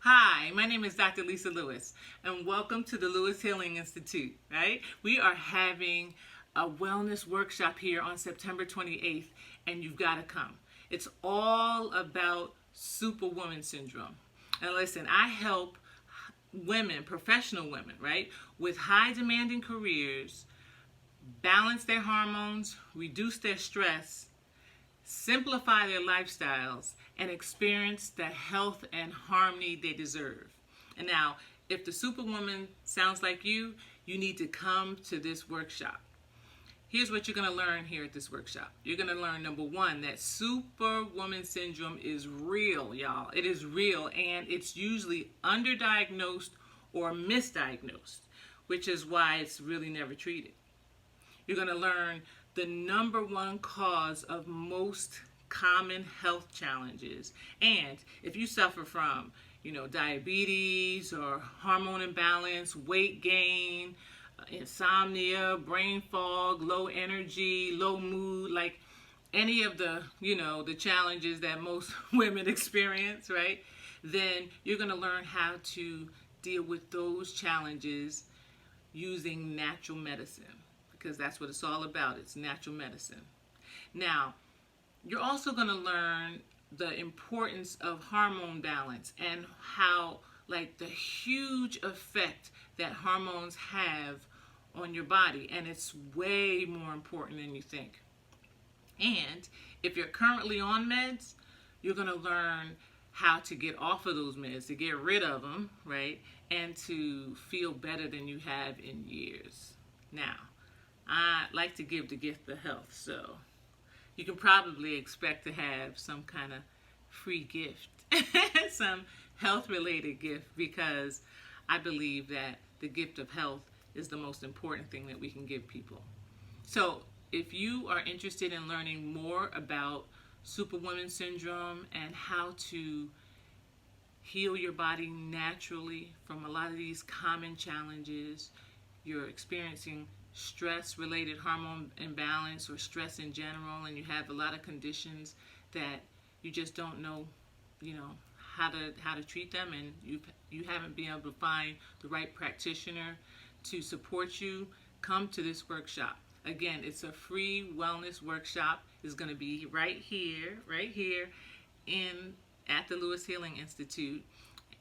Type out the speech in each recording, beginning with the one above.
Hi, my name is Dr. Lisa Lewis, and welcome to the Lewis Healing Institute, right? We are having a wellness workshop here on September 28th, and you've got to come. It's all about Superwoman syndrome. And listen, I help women, professional women, right, with high demanding careers, balance their hormones, reduce their stress, simplify their lifestyles, and experience the health and harmony they deserve. And now, if the Superwoman sounds like you need to come to this workshop. Here's what you're going to learn here at this workshop. You're going to learn, number one, that Superwoman syndrome is real, y'all. It is real, and it's usually underdiagnosed or misdiagnosed, which is why it's really never treated. You're going to learn the number one cause of most common health challenges. And if you suffer from, diabetes or hormone imbalance, weight gain, insomnia, brain fog, low energy, low mood, like any of the, the challenges that most women experience, right? Then you're going to learn how to deal with those challenges using natural medicine, because that's what it's all about. It's natural medicine. Now, you're also going to learn the importance of hormone balance and how, the huge effect that hormones have on your body. And it's way more important than you think. And if you're currently on meds, you're going to learn how to get off of those meds, to get rid of them, right? And to feel better than you have in years. Now, I like to give the gift of health, so you can probably expect to have some kind of free gift, some health-related gift, because I believe that the gift of health is the most important thing that we can give people. So if you are interested in learning more about Superwoman syndrome and how to heal your body naturally from a lot of these common challenges, you're experiencing stress-related hormone imbalance or stress in general, and you have a lot of conditions that you just don't know, how to treat them, and you haven't been able to find the right practitioner to support you, come to this workshop. Again, it's a free wellness workshop. It's going to be right here at the Lewis Healing Institute.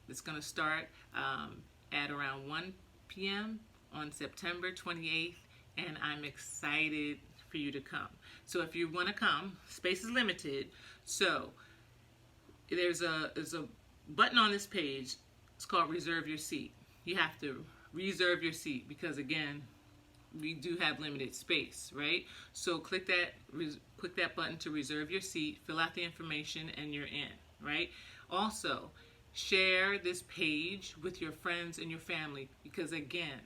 It's going to start at around 1 p.m. on September 28th, and I'm excited for you to come. So if you want to come, space is limited. So there's a button on this page. It's called Reserve Your Seat. You have to reserve your seat because, again, we do have limited space, right? So click that button to reserve your seat, fill out the information, and you're in, right? Also, share this page with your friends and your family because, again,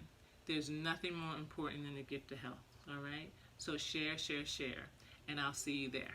there's nothing more important than the gift of health, all right? So share, and I'll see you there.